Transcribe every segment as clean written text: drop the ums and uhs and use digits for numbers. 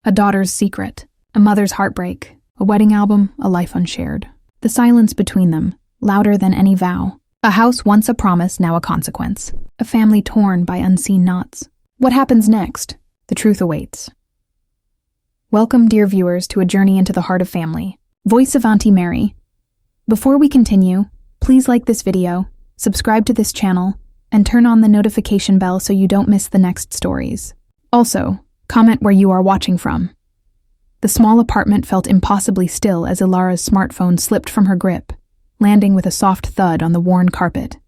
A daughter's secret, a mother's heartbreak, a wedding album, a life unshared. The silence between them, louder than any vow. A house once a promise, now a consequence. A family torn by unseen knots. What happens next? The truth awaits. Welcome, dear viewers, to a journey into the heart of family. Voice of Auntie Mary. Before we continue, please like this video, subscribe to this channel, and turn on the notification bell so you don't miss the next stories. Also, comment where you are watching from. The small apartment felt impossibly still as Ilara's smartphone slipped from her grip, landing with a soft thud on the worn carpet.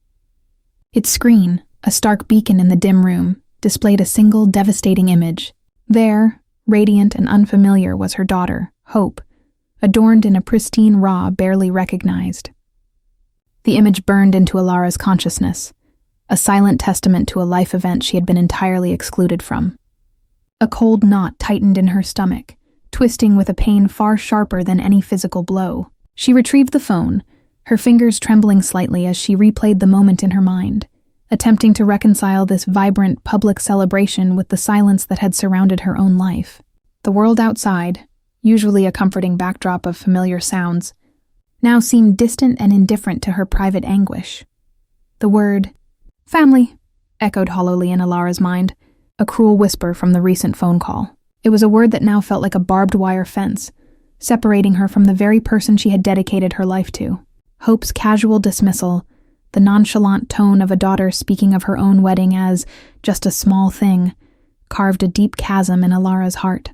Its screen, a stark beacon in the dim room, displayed a single devastating image. There, radiant and unfamiliar, was her daughter, Hope, adorned in a pristine raw barely recognized. The image burned into Ilara's consciousness, a silent testament to a life event she had been entirely excluded from. A cold knot tightened in her stomach, twisting with a pain far sharper than any physical blow. She retrieved the phone, her fingers trembling slightly as she replayed the moment in her mind, attempting to reconcile this vibrant public celebration with the silence that had surrounded her own life. The world outside, usually a comforting backdrop of familiar sounds, now seemed distant and indifferent to her private anguish. The word, family, echoed hollowly in Ilara's mind, a cruel whisper from the recent phone call. It was a word that now felt like a barbed wire fence, separating her from the very person she had dedicated her life to. Hope's casual dismissal, the nonchalant tone of a daughter speaking of her own wedding as just a small thing, carved a deep chasm in Ilara's heart.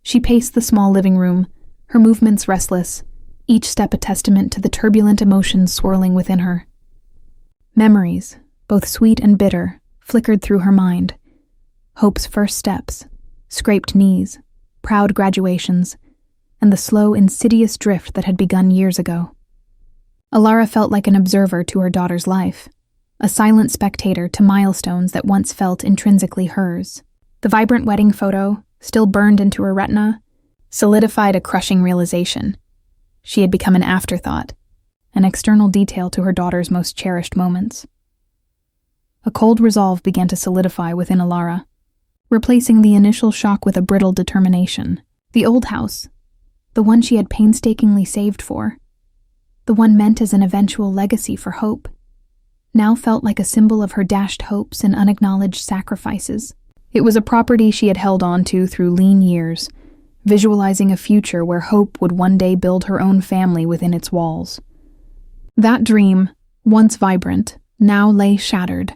She paced the small living room, her movements restless, each step a testament to the turbulent emotions swirling within her. Memories, both sweet and bitter, flickered through her mind. Hope's first steps, scraped knees, proud graduations, and the slow, insidious drift that had begun years ago. Ilara felt like an observer to her daughter's life, a silent spectator to milestones that once felt intrinsically hers. The vibrant wedding photo, still burned into her retina, solidified a crushing realization. She had become an afterthought, an external detail to her daughter's most cherished moments. A cold resolve began to solidify within Ilara, replacing the initial shock with a brittle determination. The old house, the one she had painstakingly saved for, the one meant as an eventual legacy for Hope, now felt like a symbol of her dashed hopes and unacknowledged sacrifices. It was a property she had held on to through lean years, visualizing a future where Hope would one day build her own family within its walls. That dream, once vibrant, now lay shattered,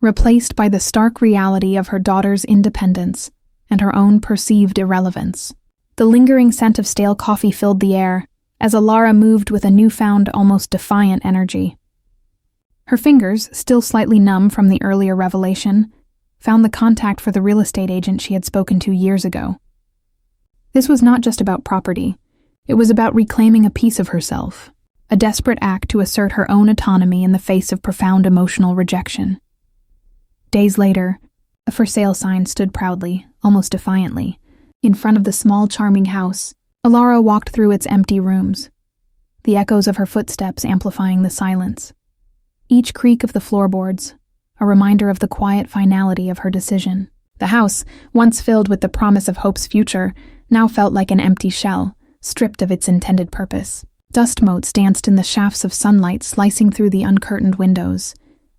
replaced by the stark reality of her daughter's independence and her own perceived irrelevance. The lingering scent of stale coffee filled the air as Ilara moved with a newfound, almost defiant energy. Her fingers, still slightly numb from the earlier revelation, found the contact for the real estate agent she had spoken to years ago. This was not just about property. It was about reclaiming a piece of herself, a desperate act to assert her own autonomy in the face of profound emotional rejection. Days later, a for sale sign stood proudly, almost defiantly, in front of the small, charming house. Ilara walked through its empty rooms, the echoes of her footsteps amplifying the silence. Each creak of the floorboards, a reminder of the quiet finality of her decision. The house, once filled with the promise of Hope's future, now felt like an empty shell, stripped of its intended purpose. Dust motes danced in the shafts of sunlight slicing through the uncurtained windows,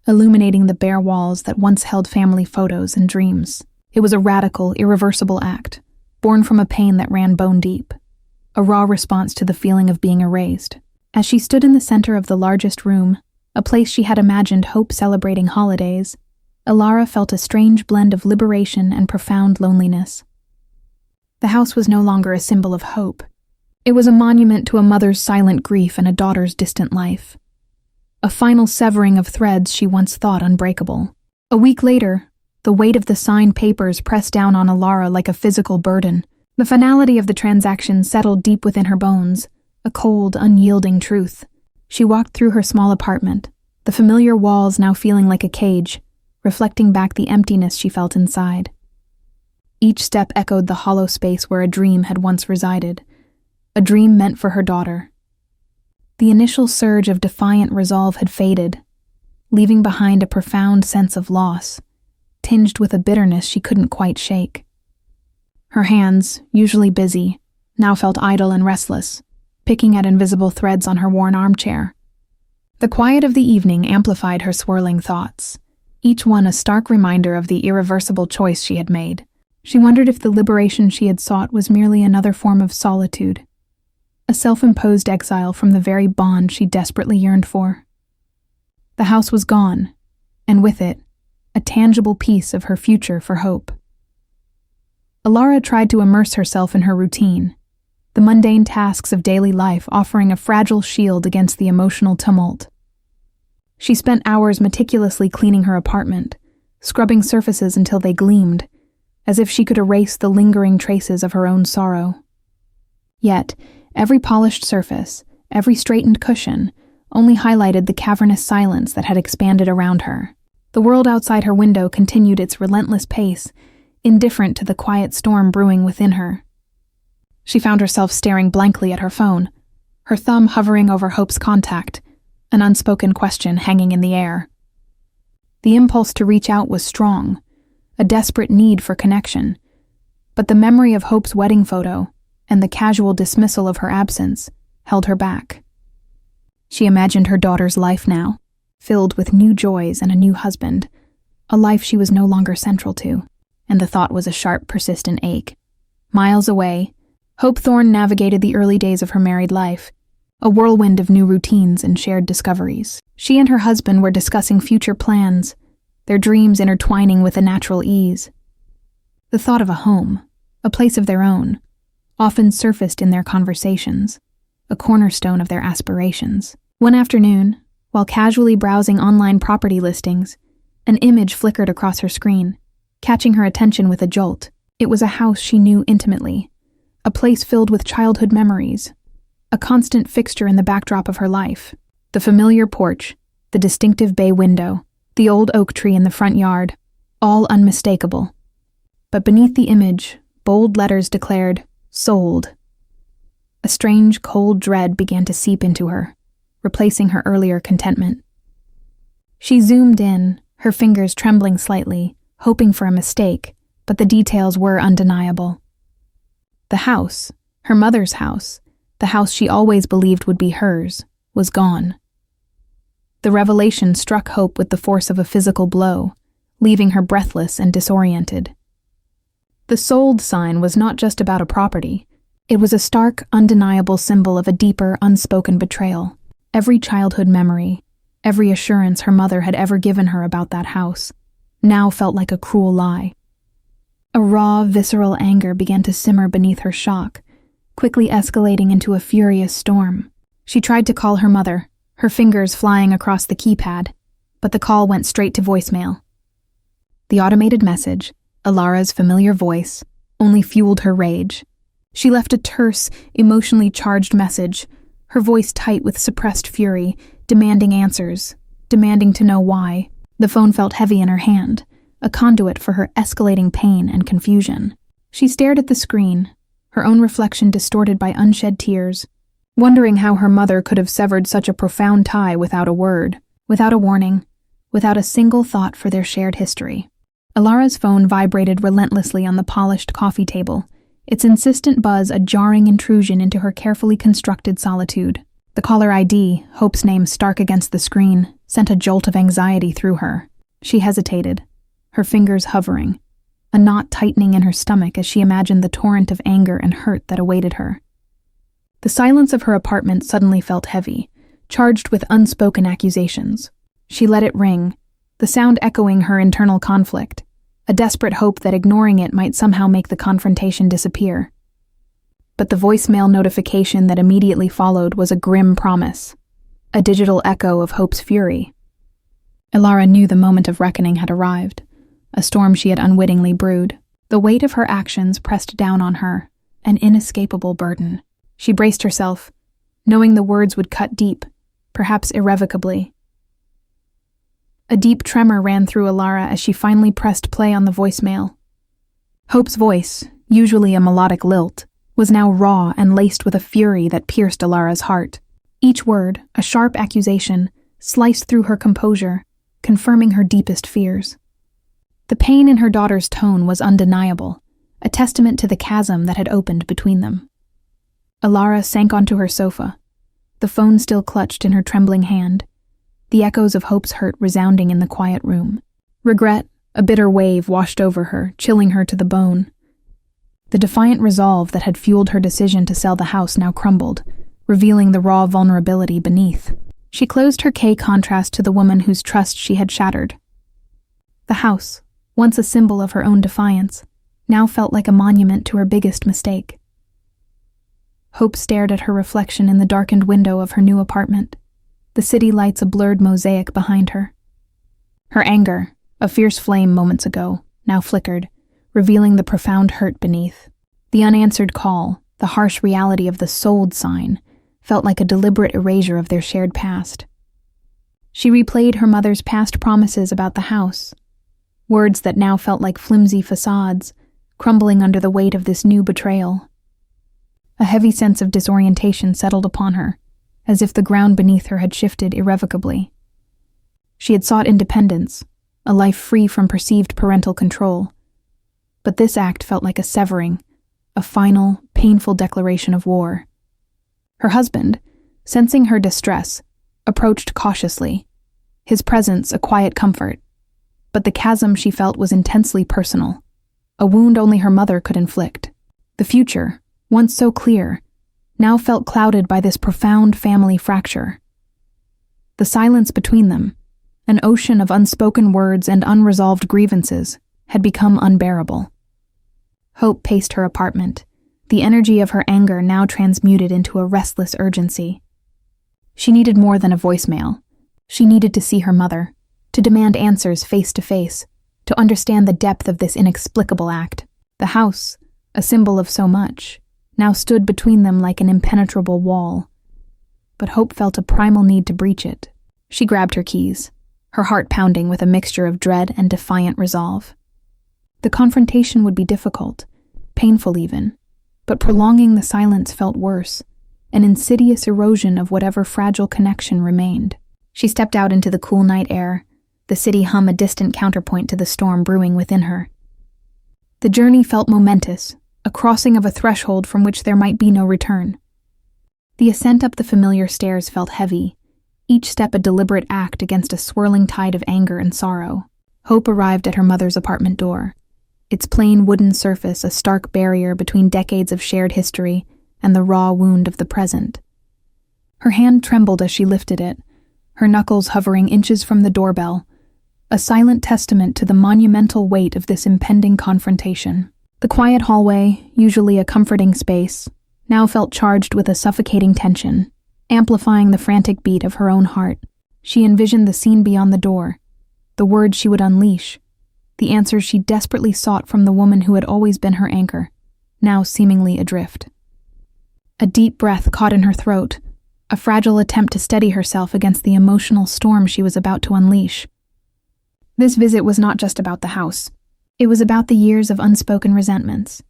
illuminating the bare walls that once held family photos and dreams. It was a radical, irreversible act, born from a pain that ran bone deep, a raw response to the feeling of being erased. As she stood in the center of the largest room, a place she had imagined Hope celebrating holidays, Ilara felt a strange blend of liberation and profound loneliness. The house was no longer a symbol of hope. It was a monument to a mother's silent grief and a daughter's distant life. A final severing of threads she once thought unbreakable. A week later, the weight of the signed papers pressed down on Ilara like a physical burden. The finality of the transaction settled deep within her bones, a cold, unyielding truth. She walked through her small apartment, the familiar walls now feeling like a cage, reflecting back the emptiness she felt inside. Each step echoed the hollow space where a dream had once resided, a dream meant for her daughter. The initial surge of defiant resolve had faded, leaving behind a profound sense of loss, tinged with a bitterness she couldn't quite shake. Her hands, usually busy, now felt idle and restless, picking at invisible threads on her worn armchair. The quiet of the evening amplified her swirling thoughts, each one a stark reminder of the irreversible choice she had made. She wondered if the liberation she had sought was merely another form of solitude, a self-imposed exile from the very bond she desperately yearned for. The house was gone, and with it, a tangible piece of her future for hope. Alara tried to immerse herself in her routine, the mundane tasks of daily life offering a fragile shield against the emotional tumult. She spent hours meticulously cleaning her apartment, scrubbing surfaces until they gleamed, as if she could erase the lingering traces of her own sorrow. Yet, every polished surface, every straightened cushion, only highlighted the cavernous silence that had expanded around her. The world outside her window continued its relentless pace, indifferent to the quiet storm brewing within her. She found herself staring blankly at her phone, her thumb hovering over Hope's contact, an unspoken question hanging in the air. The impulse to reach out was strong, a desperate need for connection, but the memory of Hope's wedding photo and the casual dismissal of her absence held her back. She imagined her daughter's life now, filled with new joys and a new husband, a life she was no longer central to, and the thought was a sharp, persistent ache. Miles away, Hope Thorn navigated the early days of her married life, a whirlwind of new routines and shared discoveries. She and her husband were discussing future plans, their dreams intertwining with a natural ease. The thought of a home, a place of their own, often surfaced in their conversations, a cornerstone of their aspirations. One afternoon, while casually browsing online property listings, an image flickered across her screen, catching her attention with a jolt. It was a house she knew intimately, a place filled with childhood memories, a constant fixture in the backdrop of her life. The familiar porch, the distinctive bay window, the old oak tree in the front yard, all unmistakable. But beneath the image, bold letters declared, "Sold." A strange, cold dread began to seep into her, replacing her earlier contentment. She zoomed in, her fingers trembling slightly, hoping for a mistake, but the details were undeniable. The house, her mother's house, the house she always believed would be hers, was gone. The revelation struck Hope with the force of a physical blow, leaving her breathless and disoriented. The sold sign was not just about a property. It was a stark, undeniable symbol of a deeper, unspoken betrayal. Every childhood memory, every assurance her mother had ever given her about that house, now felt like a cruel lie. A raw, visceral anger began to simmer beneath her shock, quickly escalating into a furious storm. She tried to call her mother, her fingers flying across the keypad, but the call went straight to voicemail. The automated message, Alara's familiar voice, only fueled her rage. She left a terse, emotionally charged message, her voice tight with suppressed fury, demanding answers, demanding to know why. The phone felt heavy in her hand, a conduit for her escalating pain and confusion. She stared at the screen, her own reflection distorted by unshed tears, wondering how her mother could have severed such a profound tie without a word, without a warning, without a single thought for their shared history. Alara's phone vibrated relentlessly on the polished coffee table, its insistent buzz a jarring intrusion into her carefully constructed solitude. The caller ID, Hope's name stark against the screen, sent a jolt of anxiety through her. She hesitated, her fingers hovering, a knot tightening in her stomach as she imagined the torrent of anger and hurt that awaited her. The silence of her apartment suddenly felt heavy, charged with unspoken accusations. She let it ring, the sound echoing her internal conflict, a desperate hope that ignoring it might somehow make the confrontation disappear. But the voicemail notification that immediately followed was a grim promise, a digital echo of Hope's fury. Alara knew the moment of reckoning had arrived, a storm she had unwittingly brewed. The weight of her actions pressed down on her, an inescapable burden. She braced herself, knowing the words would cut deep, perhaps irrevocably. A deep tremor ran through Alara as she finally pressed play on the voicemail. Hope's voice, usually a melodic lilt, was now raw and laced with a fury that pierced Alara's heart. Each word, a sharp accusation, sliced through her composure, confirming her deepest fears. The pain in her daughter's tone was undeniable, a testament to the chasm that had opened between them. Alara sank onto her sofa, the phone still clutched in her trembling hand, the echoes of Hope's hurt resounding in the quiet room. Regret, a bitter wave, washed over her, chilling her to the bone. The defiant resolve that had fueled her decision to sell the house now crumbled, revealing the raw vulnerability beneath. She closed her contrast to the woman whose trust she had shattered. The house, once a symbol of her own defiance, now felt like a monument to her biggest mistake. Hope stared at her reflection in the darkened window of her new apartment, the city lights a blurred mosaic behind her. Her anger, a fierce flame moments ago, now flickered, revealing the profound hurt beneath. The unanswered call, the harsh reality of the sold sign, felt like a deliberate erasure of their shared past. She replayed her mother's past promises about the house, words that now felt like flimsy facades, crumbling under the weight of this new betrayal. A heavy sense of disorientation settled upon her, as if the ground beneath her had shifted irrevocably. She had sought independence, a life free from perceived parental control. But this act felt like a severing, a final, painful declaration of war. Her husband, sensing her distress, approached cautiously, his presence a quiet comfort. But the chasm she felt was intensely personal, a wound only her mother could inflict. The future, once so clear, now felt clouded by this profound family fracture. The silence between them, an ocean of unspoken words and unresolved grievances, had become unbearable. Hope paced her apartment, the energy of her anger now transmuted into a restless urgency. She needed more than a voicemail. She needed to see her mother, to demand answers face to face, to understand the depth of this inexplicable act. The house, a symbol of so much, now stood between them like an impenetrable wall. But Hope felt a primal need to breach it. She grabbed her keys, her heart pounding with a mixture of dread and defiant resolve. The confrontation would be difficult, painful even, but prolonging the silence felt worse, an insidious erosion of whatever fragile connection remained. She stepped out into the cool night air, the city hum a distant counterpoint to the storm brewing within her. The journey felt momentous, a crossing of a threshold from which there might be no return. The ascent up the familiar stairs felt heavy, each step a deliberate act against a swirling tide of anger and sorrow. Hope arrived at her mother's apartment door, its plain wooden surface a stark barrier between decades of shared history and the raw wound of the present. Her hand trembled as she lifted it, her knuckles hovering inches from the doorbell, a silent testament to the monumental weight of this impending confrontation. The quiet hallway, usually a comforting space, now felt charged with a suffocating tension, amplifying the frantic beat of her own heart. She envisioned the scene beyond the door, the words she would unleash, the answers she desperately sought from the woman who had always been her anchor, now seemingly adrift. A deep breath caught in her throat, a fragile attempt to steady herself against the emotional storm she was about to unleash. This visit was not just about the house. It was about the years of unspoken resentments,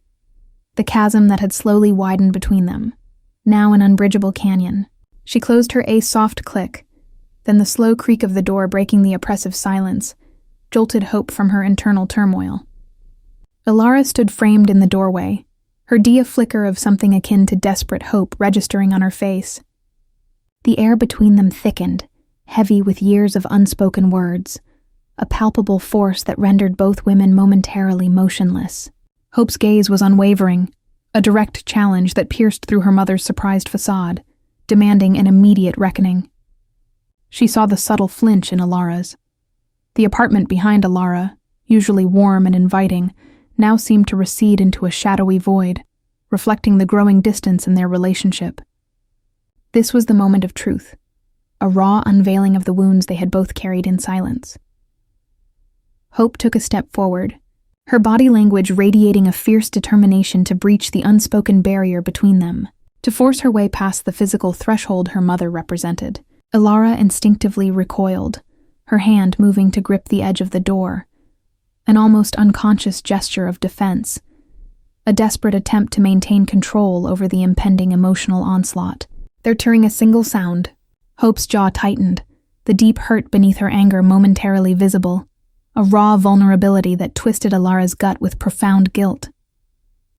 the chasm that had slowly widened between them, now an unbridgeable canyon. She closed her soft click, then the slow creak of the door breaking the oppressive silence, jolted Hope from her internal turmoil. Alara stood framed in the doorway, her dia flicker of something akin to desperate hope registering on her face. The air between them thickened, heavy with years of unspoken words, a palpable force that rendered both women momentarily motionless. Hope's gaze was unwavering, a direct challenge that pierced through her mother's surprised facade, demanding an immediate reckoning. She saw the subtle flinch in Alara's. The apartment behind Alara, usually warm and inviting, now seemed to recede into a shadowy void, reflecting the growing distance in their relationship. This was the moment of truth, a raw unveiling of the wounds they had both carried in silence. Hope took a step forward, her body language radiating a fierce determination to breach the unspoken barrier between them, to force her way past the physical threshold her mother represented. Alara instinctively recoiled, her hand moving to grip the edge of the door, an almost unconscious gesture of defense, a desperate attempt to maintain control over the impending emotional onslaught. Uttering a single sound, Hope's jaw tightened, the deep hurt beneath her anger momentarily visible, a raw vulnerability that twisted Alara's gut with profound guilt.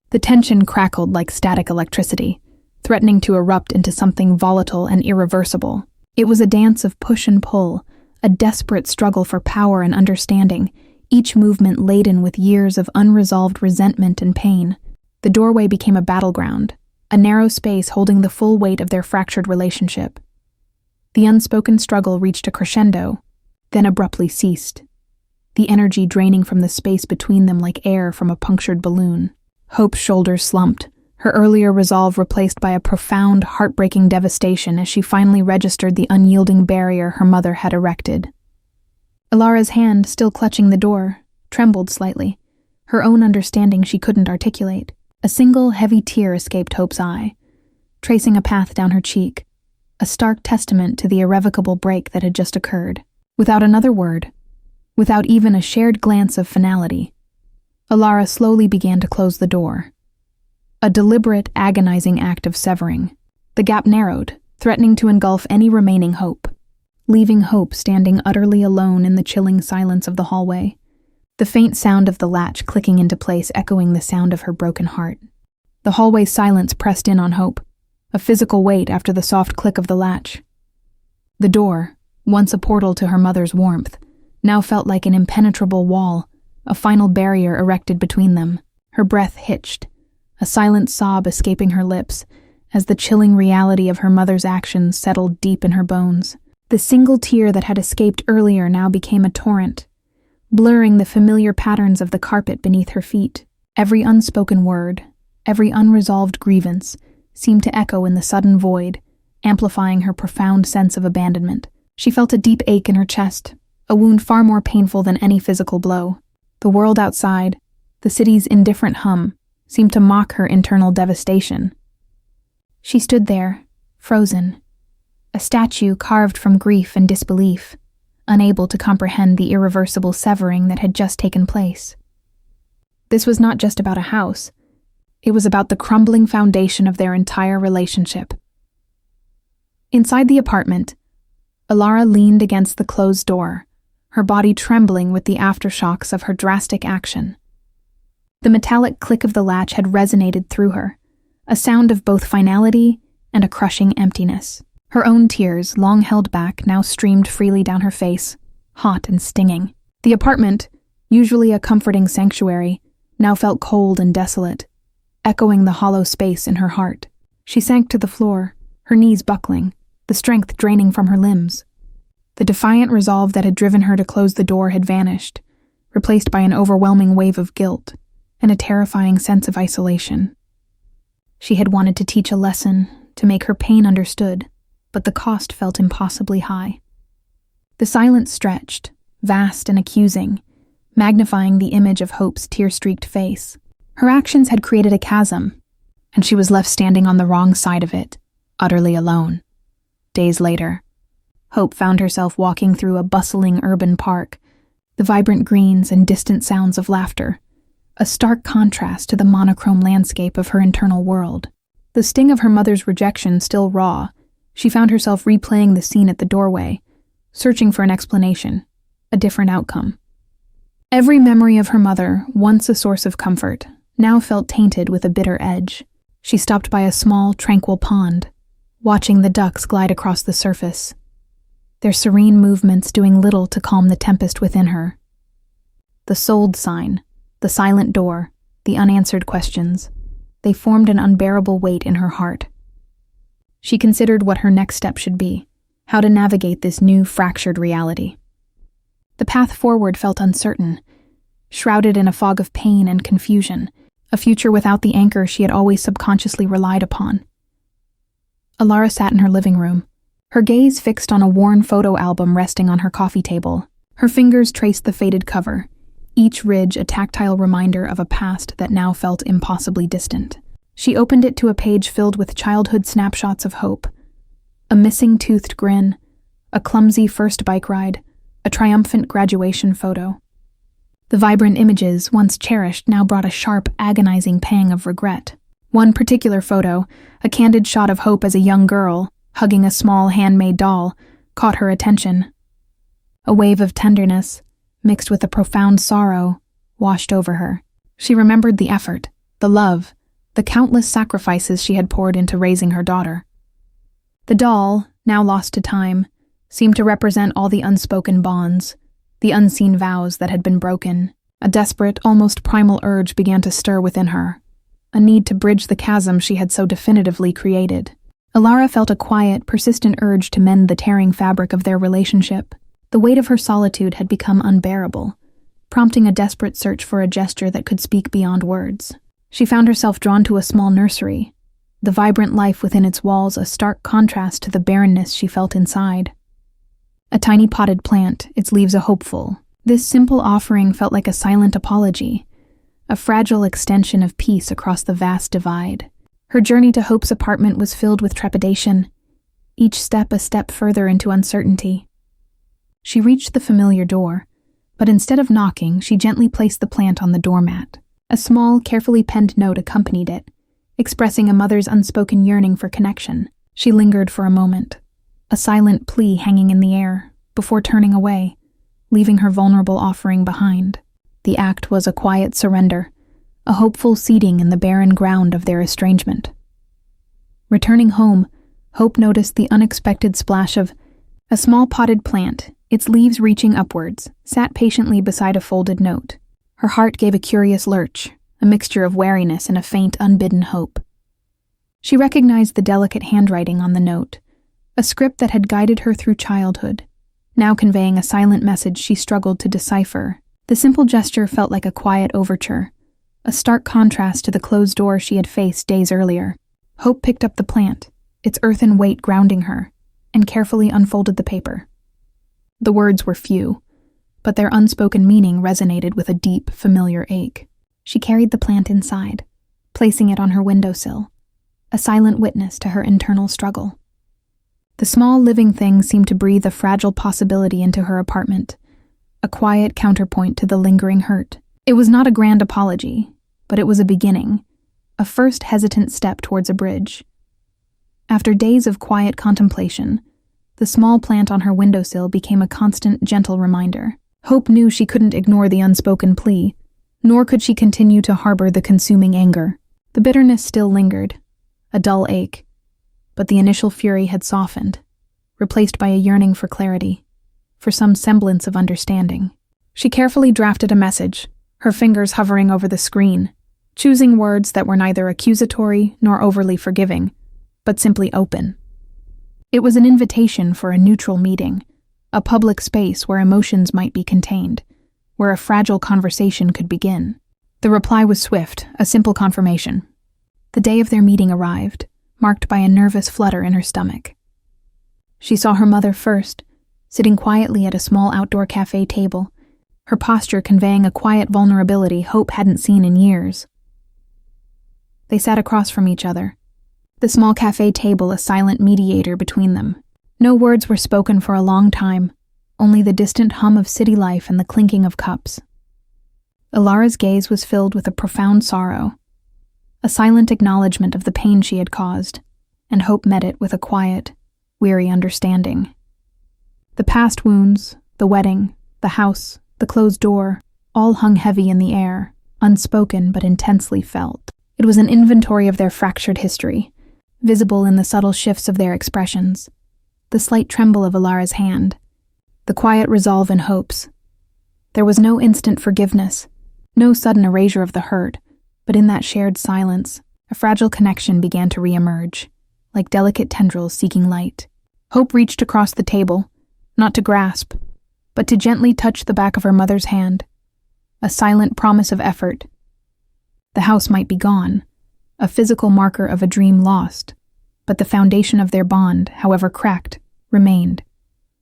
The tension crackled like static electricity, threatening to erupt into something volatile and irreversible. It was a dance of push and pull, a desperate struggle for power and understanding, each movement laden with years of unresolved resentment and pain. The doorway became a battleground, a narrow space holding the full weight of their fractured relationship. The unspoken struggle reached a crescendo, then abruptly ceased, the energy draining from the space between them like air from a punctured balloon. Hope's shoulders slumped, her earlier resolve replaced by a profound, heartbreaking devastation as she finally registered the unyielding barrier her mother had erected. Ilara's hand, still clutching the door, trembled slightly, her own understanding she couldn't articulate. A single heavy tear escaped Hope's eye, tracing a path down her cheek, a stark testament to the irrevocable break that had just occurred. Without another word, without even a shared glance of finality, Ilara slowly began to close the door. A deliberate, agonizing act of severing. The gap narrowed, threatening to engulf any remaining hope, leaving Hope standing utterly alone in the chilling silence of the hallway, the faint sound of the latch clicking into place echoing the sound of her broken heart. The hallway's silence pressed in on Hope, a physical weight after the soft click of the latch. The door, once a portal to her mother's warmth, now felt like an impenetrable wall, a final barrier erected between them. Her breath hitched, a silent sob escaping her lips, as the chilling reality of her mother's actions settled deep in her bones. The single tear that had escaped earlier now became a torrent, blurring the familiar patterns of the carpet beneath her feet. Every unspoken word, every unresolved grievance, seemed to echo in the sudden void, amplifying her profound sense of abandonment. She felt a deep ache in her chest, a wound far more painful than any physical blow. The world outside, the city's indifferent hum, seemed to mock her internal devastation. She stood there, frozen, a statue carved from grief and disbelief, unable to comprehend the irreversible severing that had just taken place. This was not just about a house. It was about the crumbling foundation of their entire relationship. Inside the apartment, Ilara leaned against the closed door, her body trembling with the aftershocks of her drastic action. The metallic click of the latch had resonated through her, a sound of both finality and a crushing emptiness. Her own tears, long held back, now streamed freely down her face, hot and stinging. The apartment, usually a comforting sanctuary, now felt cold and desolate, echoing the hollow space in her heart. She sank to the floor, her knees buckling, the strength draining from her limbs. The defiant resolve that had driven her to close the door had vanished, replaced by an overwhelming wave of guilt and a terrifying sense of isolation. She had wanted to teach a lesson, to make her pain understood, but the cost felt impossibly high. The silence stretched, vast and accusing, magnifying the image of Hope's tear-streaked face. Her actions had created a chasm, and she was left standing on the wrong side of it, utterly alone. Days later, Hope found herself walking through a bustling urban park, the vibrant greens and distant sounds of laughter, a stark contrast to the monochrome landscape of her internal world. The sting of her mother's rejection still raw, she found herself replaying the scene at the doorway, searching for an explanation, a different outcome. Every memory of her mother, once a source of comfort, now felt tainted with a bitter edge. She stopped by a small, tranquil pond, watching the ducks glide across the surface, their serene movements doing little to calm the tempest within her. The sold sign, the silent door, the unanswered questions, they formed an unbearable weight in her heart. She considered what her next step should be, how to navigate this new fractured reality. The path forward felt uncertain, shrouded in a fog of pain and confusion, a future without the anchor she had always subconsciously relied upon. Ilara sat in her living room, her gaze fixed on a worn photo album resting on her coffee table. Her fingers traced the faded cover, each ridge a tactile reminder of a past that now felt impossibly distant. She opened it to a page filled with childhood snapshots of Hope, a missing toothed grin, a clumsy first bike ride, a triumphant graduation photo. The vibrant images, once cherished, now brought a sharp, agonizing pang of regret. One particular photo, a candid shot of Hope as a young girl, hugging a small handmade doll, caught her attention. A wave of tenderness, mixed with a profound sorrow, washed over her. She remembered the effort, the love, the countless sacrifices she had poured into raising her daughter. The doll, now lost to time, seemed to represent all the unspoken bonds, the unseen vows that had been broken. A desperate, almost primal urge began to stir within her, a need to bridge the chasm she had so definitively created. Alara felt a quiet, persistent urge to mend the tearing fabric of their relationship. The weight of her solitude had become unbearable, prompting a desperate search for a gesture that could speak beyond words. She found herself drawn to a small nursery, the vibrant life within its walls a stark contrast to the barrenness she felt inside. A tiny potted plant, its leaves a hopeful. This simple offering felt like a silent apology, a fragile extension of peace across the vast divide. Her journey to Hope's apartment was filled with trepidation, each step a step further into uncertainty. She reached the familiar door, but instead of knocking, she gently placed the plant on the doormat. A small, carefully penned note accompanied it, expressing a mother's unspoken yearning for connection. She lingered for a moment, a silent plea hanging in the air, before turning away, leaving her vulnerable offering behind. The act was a quiet surrender, a hopeful seeding in the barren ground of their estrangement. Returning home, Hope noticed the unexpected splash of a small potted plant, its leaves reaching upwards, sat patiently beside a folded note. Her heart gave a curious lurch, a mixture of wariness and a faint, unbidden hope. She recognized the delicate handwriting on the note, a script that had guided her through childhood, now conveying a silent message she struggled to decipher. The simple gesture felt like a quiet overture, a stark contrast to the closed door she had faced days earlier. Hope picked up the plant, its earthen weight grounding her, and carefully unfolded the paper. The words were few, but their unspoken meaning resonated with a deep, familiar ache. She carried the plant inside, placing it on her windowsill, a silent witness to her internal struggle. The small living thing seemed to breathe a fragile possibility into her apartment, a quiet counterpoint to the lingering hurt. It was not a grand apology, but it was a beginning, a first hesitant step towards a bridge. After days of quiet contemplation, the small plant on her windowsill became a constant, gentle reminder. Hope knew she couldn't ignore the unspoken plea, nor could she continue to harbor the consuming anger. The bitterness still lingered, a dull ache, but the initial fury had softened, replaced by a yearning for clarity, for some semblance of understanding. She carefully drafted a message, her fingers hovering over the screen, choosing words that were neither accusatory nor overly forgiving, but simply open. It was an invitation for a neutral meeting, a public space where emotions might be contained, where a fragile conversation could begin. The reply was swift, a simple confirmation. The day of their meeting arrived, marked by a nervous flutter in her stomach. She saw her mother first, sitting quietly at a small outdoor cafe table, her posture conveying a quiet vulnerability Hope hadn't seen in years. They sat across from each other, the small cafe table a silent mediator between them. No words were spoken for a long time, only the distant hum of city life and the clinking of cups. Alara's gaze was filled with a profound sorrow, a silent acknowledgement of the pain she had caused, and Hope met it with a quiet, weary understanding. The past wounds, the wedding, the house, the closed door, all hung heavy in the air, unspoken but intensely felt. It was an inventory of their fractured history, visible in the subtle shifts of their expressions, the slight tremble of Alara's hand, the quiet resolve in Hope's. There was no instant forgiveness, no sudden erasure of the hurt, but in that shared silence, a fragile connection began to re-emerge, like delicate tendrils seeking light. Hope reached across the table, not to grasp, but to gently touch the back of her mother's hand, a silent promise of effort. The house might be gone, a physical marker of a dream lost, but the foundation of their bond, however cracked, remained,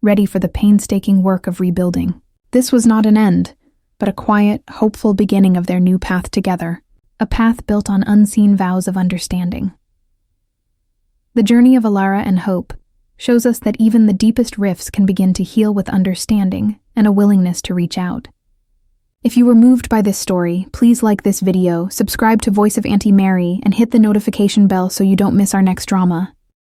ready for the painstaking work of rebuilding. This was not an end, but a quiet, hopeful beginning of their new path together, a path built on unseen vows of understanding. The journey of Alara and Hope shows us that even the deepest rifts can begin to heal with understanding and a willingness to reach out. If you were moved by this story, please like this video, subscribe to Voice of Auntie Mary, and hit the notification bell so you don't miss our next drama.